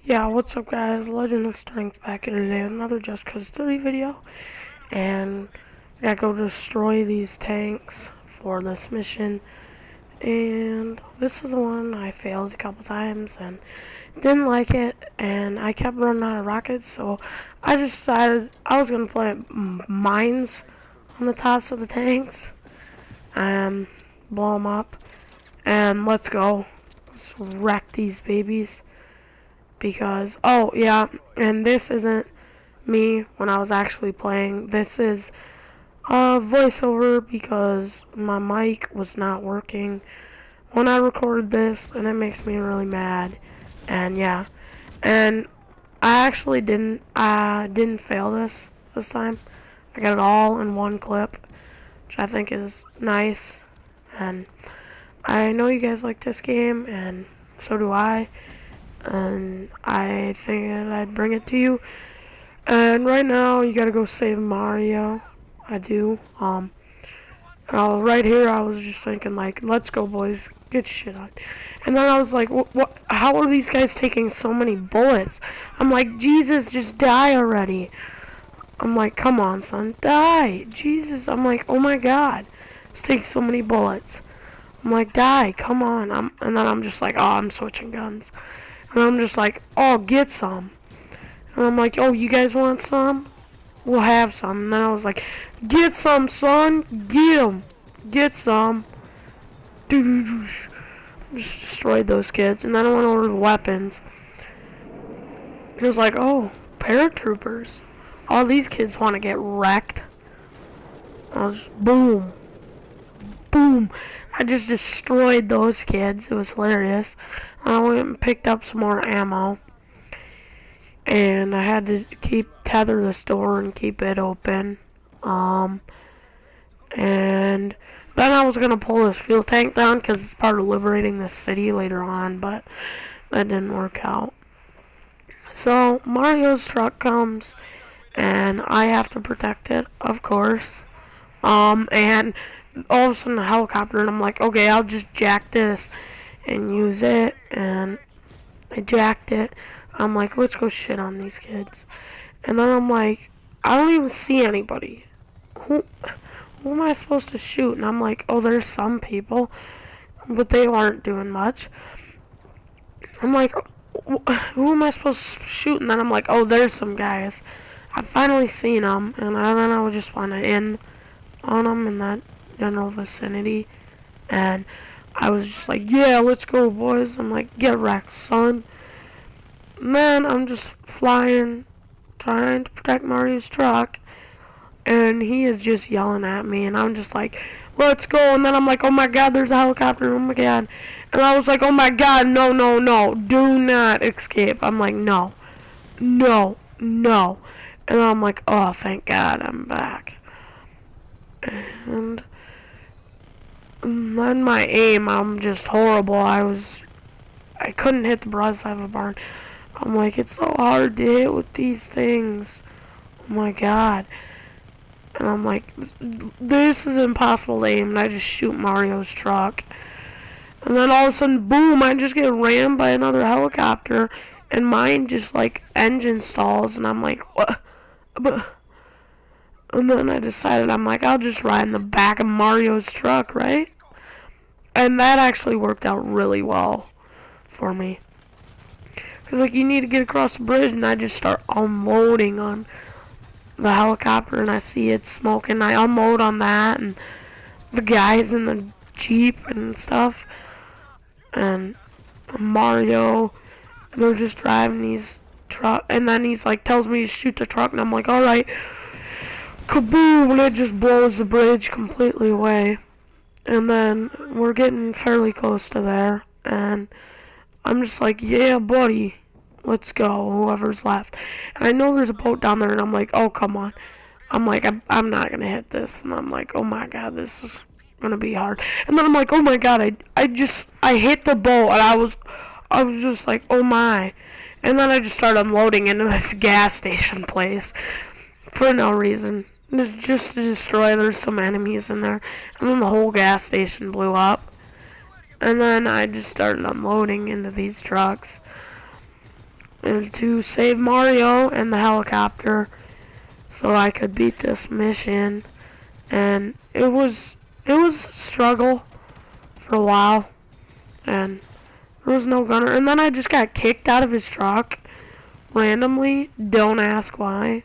Yeah, what's up guys, Legend of Strength back here today with another Just Cause 3 video, and I gotta go destroy these tanks for this mission, and this is the one I failed a couple times and didn't like it, and I kept running out of rockets, so I just decided I was gonna plant mines on the tops of the tanks and blow them up, and let's go, let's wreck these babies. Because, oh yeah, and this isn't me when I was actually playing. This is a voiceover because my mic was not working when I recorded this, and it makes me really mad. And yeah, and I actually didn't fail this time. I got it all in one clip, which I think is nice. And I know you guys like this game, and so do I. And I figured I'd bring it to you. And right now, you gotta go save Mario. I do. Right here, I was just thinking, like, let's go, boys, get shit on. And then I was like, what? How are these guys taking so many bullets? I'm like, Jesus, just die already. I'm like, come on, son, die, Jesus. I'm like, oh my God, this takes so many bullets. I'm like, die, come on. And then I'm just like, oh, I'm switching guns. And I'm just like, oh, get some. And I'm like, oh, you guys want some? We'll have some. And then I was like, get some, son. Get them. Get some. Just destroyed those kids. And then I went over to the weapons. It was like, oh, paratroopers. All these kids want to get wrecked. I was, boom. Boom. I just destroyed those kids. It was hilarious. I went and picked up some more ammo. And I had to tether this door and keep it open. And then I was going to pull this fuel tank down because it's part of liberating this city later on. But that didn't work out. So Mario's truck comes. And I have to protect it, of course. And all of a sudden a helicopter, and I'm like, okay, I'll just jack this and use it. And I jacked it. I'm like, let's go shit on these kids. And then I'm like, I don't even see anybody. Who am I supposed to shoot? And I'm like, oh, there's some people, but they aren't doing much. I'm like, who am I supposed to shoot? And then I'm like, oh, there's some guys. I finally seen them, and then I was just want to end on them in that general vicinity. And I was just like, yeah, let's go, boys. I'm like, get wrecked, son. And then I'm just flying, trying to protect Mario's truck, and he is just yelling at me, and I'm just like, let's go. And then I'm like, oh my God, there's a helicopter, oh my God. And I was like, oh my God, no, no, no, do not escape. I'm like, no, no, no. And I'm like, oh, thank God, I'm back. And then my aim, I'm just horrible. I couldn't hit the broadside of a barn. I'm like, it's so hard to hit with these things. Oh my God. And I'm like, this is impossible to aim. And I just shoot Mario's truck. And then all of a sudden, boom, I just get rammed by another helicopter. And mine just, like, engine stalls. And I'm like, what? And then I decided, I'm like, I'll just ride in the back of Mario's truck, right? And that actually worked out really well for me. Because, like, you need to get across the bridge, and I just start unloading on the helicopter, and I see it smoking. I unload on that, and the guys in the Jeep and stuff. And Mario, they're just driving these truck, and then he's like, tells me to shoot the truck, and I'm like, alright. Kaboom! And it just blows the bridge completely away. And then we're getting fairly close to there, and I'm just like, yeah, buddy, let's go, whoever's left. And I know there's a boat down there, and I'm like, oh, come on. I'm like, I'm not gonna hit this. And I'm like, oh my God, this is gonna be hard. And then I'm like, oh my God, I hit the boat, and I was just like, oh my. And then I just started unloading into this gas station place for no reason. Just to destroy. There's some enemies in there. And then the whole gas station blew up. And then I just started unloading into these trucks. and to save Mario and the helicopter so I could beat this mission. And it was a struggle for a while, and there was no gunner. And then I just got kicked out of his truck randomly. Don't ask why.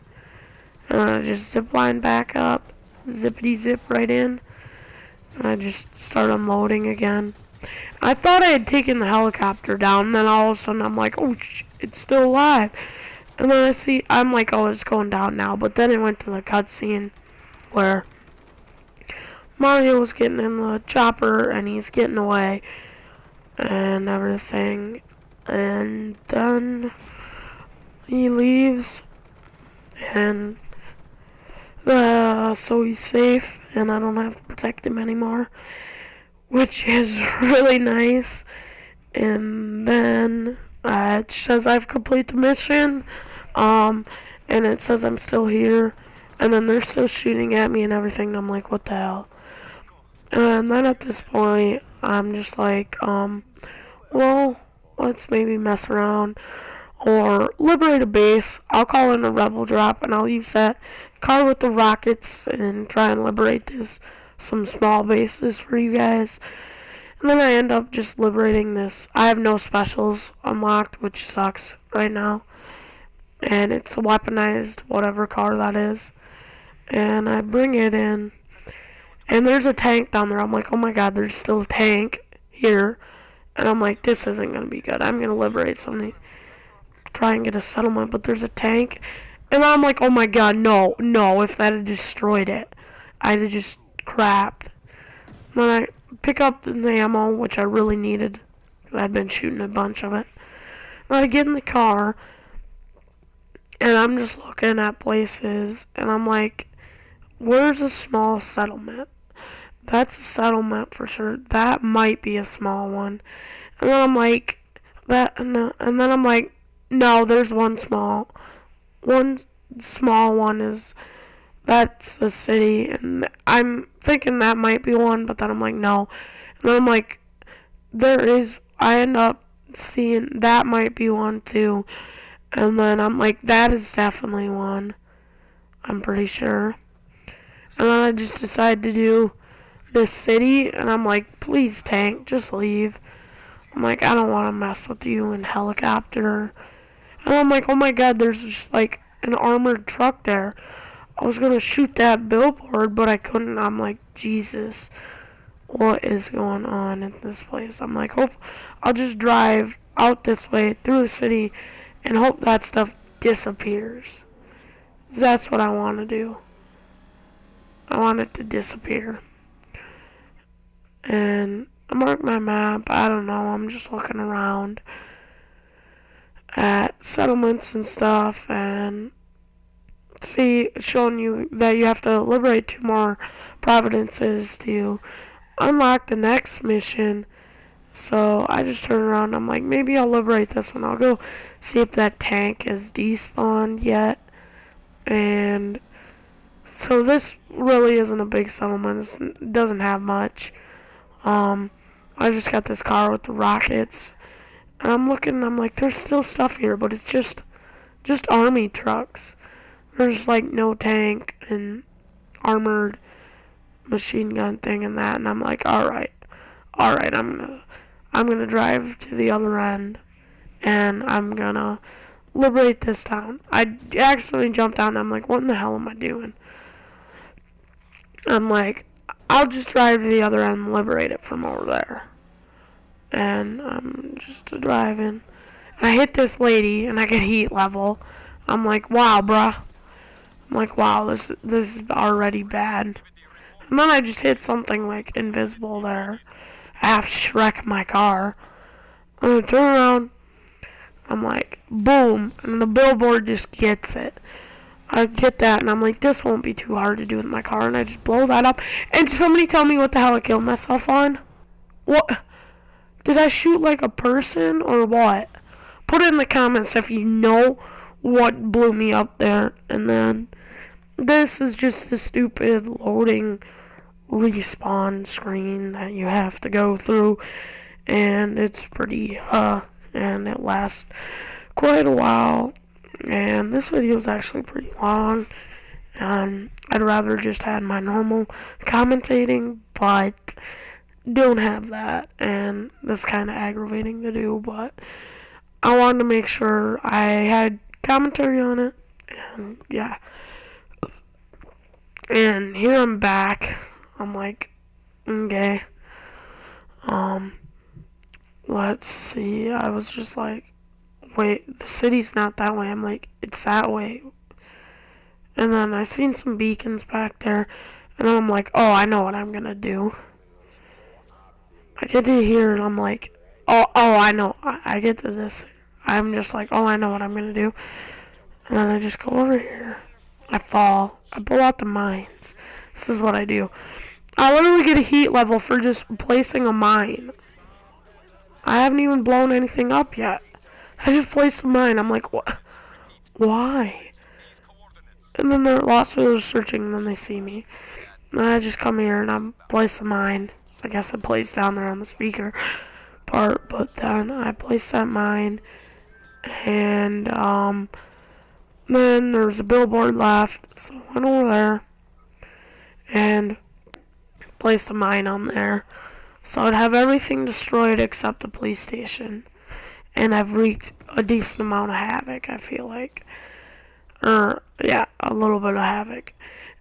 And I just ziplined back up, zippity zip right in, and I just started unloading again. I thought I had taken the helicopter down, and then all of a sudden I'm like, oh, it's still alive. And then I'm like, oh, it's going down now. But then it went to the cutscene where Mario was getting in the chopper and he's getting away and everything. And then he leaves, and so he's safe and I don't have to protect him anymore, which is really nice. And then it says I've completed the mission, and it says I'm still here, and then they're still shooting at me and everything, and I'm like, what the hell? And then at this point, I'm just like, well, let's maybe mess around or liberate a base. I'll call in a rebel drop, and I'll use that car with the rockets and try and liberate some small bases for you guys. And then I end up just liberating this. I have no specials unlocked, which sucks right now. And it's a weaponized whatever car that is. And I bring it in, and there's a tank down there. I'm like, oh my god, there's still a tank here. And I'm like, this isn't going to be good. I'm going to liberate something, try and get a settlement, but there's a tank. And I'm like, oh my god, no, if that had destroyed it, I'd have just crapped. Then I pick up the ammo, which I really needed, because I'd been shooting a bunch of it. And I get in the car, and I'm just looking at places, and I'm like, where's a small settlement? That's a settlement for sure. That might be a small one. And then I'm like, and then I'm like, no, there's one small one is, that's a city, and I'm thinking that might be one, but then I'm like, no. And then I'm like, I end up seeing that might be one too. And then I'm like, that is definitely one. I'm pretty sure. And then I just decide to do this city, and I'm like, please tank, just leave. I'm like, I don't want to mess with you in helicopter. And I'm like, oh my god, there's just like an armored truck there. I was gonna shoot that billboard, but I couldn't. I'm like, Jesus, what is going on in this place? I'm like, I'll just drive out this way through the city and hope that stuff disappears. That's what I want to do. I want it to disappear. And I mark my map. I don't know. I'm just looking around at settlements and stuff, and showing you that you have to liberate 2 more providences to unlock the next mission. So I just turn around. I'm like, maybe I'll liberate this one. I'll go see if that tank is despawned yet. And so this really isn't a big settlement. It doesn't have much. I just got this car with the rockets, and I'm looking, and I'm like, there's still stuff here, but it's just army trucks. There's like no tank and armored machine gun thing and that, and I'm like, all right, I'm gonna drive to the other end, and I'm gonna liberate this town. I accidentally jumped down, and I'm like, what in the hell am I doing? I'm like, I'll just drive to the other end and liberate it from over there. And I'm just driving. And I hit this lady, and I get heat level. I'm like, wow, bruh. I'm like, wow, this is already bad. And then I just hit something like invisible there. I half Shrek my car. And I turn around. I'm like, boom. And the billboard just gets it. I get that, and I'm like, this won't be too hard to do with my car, and I just blow that up. And somebody tell me what the hell I killed myself on? What? Did I shoot like a person, or what? Put it in the comments if you know what blew me up there. And then, this is just the stupid loading respawn screen that you have to go through. And it's pretty, and it lasts quite a while, and this video is actually pretty long. I'd rather just had my normal commentating, but don't have that, and that's kind of aggravating to do, but I wanted to make sure I had commentary on it, and yeah. And here I'm back. I'm like, okay. Let's see. I was just like, wait, the city's not that way. I'm like, it's that way. And then I seen some beacons back there, and then I'm like, oh, I know what I'm gonna do. I get to here, and I'm like, oh, I know. I get to this. I'm just like, oh, I know what I'm gonna do. And then I just go over here. I fall. I pull out the mines. This is what I do. I literally get a heat level for just placing a mine. I haven't even blown anything up yet. I just placed a mine. I'm like, what? Why? And then they're lost for searching, and then they see me. And I just come here and I place a mine. I guess I placed down there on the speaker part, but then I placed that mine, and then there's a billboard left, so I went over there and placed a mine on there. So I'd have everything destroyed except the police station. And I've wreaked a decent amount of havoc, I feel like. Yeah, a little bit of havoc.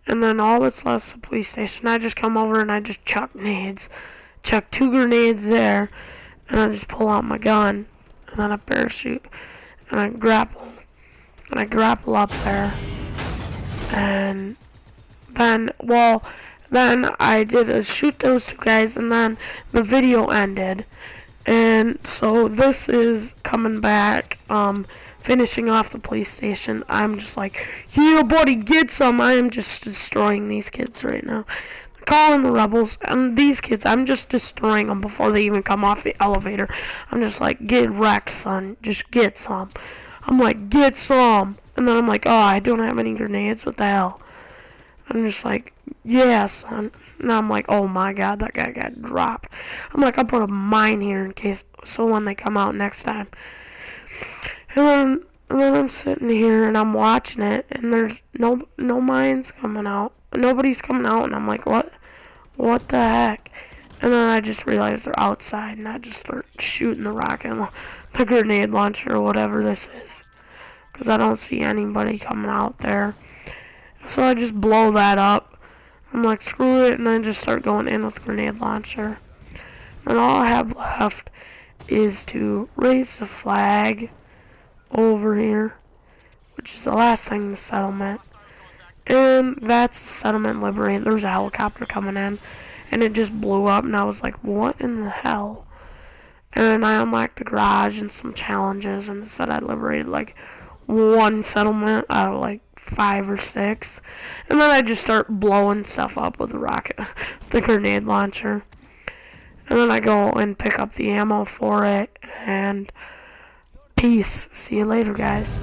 And then all that's left is the police station. I just come over and I just chuck nades. Chuck 2 grenades there. And I just pull out my gun. And then I parachute. And I grapple. And I grapple up there. And then, then I did shoot those 2 guys, and then the video ended. And so this is coming back, finishing off the police station. I'm just like, yeah, buddy, get some. I am just destroying these kids right now. They're calling the rebels, and these kids, I'm just destroying them before they even come off the elevator. I'm just like, get wrecked, son. Just get some. I'm like, get some. And then I'm like, oh, I don't have any grenades. What the hell? I'm just like, yeah, son. And I'm like, oh my god, that guy got dropped. I'm like, I'll put a mine here in case, so when they come out next time. And then I'm sitting here and I'm watching it, and there's no mines coming out. Nobody's coming out, and I'm like, what the heck? And then I just realized they're outside, and I just start shooting the rocket, the grenade launcher, or whatever this is. Because I don't see anybody coming out there. So I just blow that up. I'm like, screw it, and I just start going in with grenade launcher. And all I have left is to raise the flag over here, which is the last thing in the settlement. And that's the settlement liberated. There's a helicopter coming in, and it just blew up, and I was like, what in the hell? And I unlocked the garage and some challenges, and it said I liberated like 1 settlement out of like 5 or 6, and then I just start blowing stuff up with the rocket, the grenade launcher, and then I go and pick up the ammo for it, and peace. See you later, guys.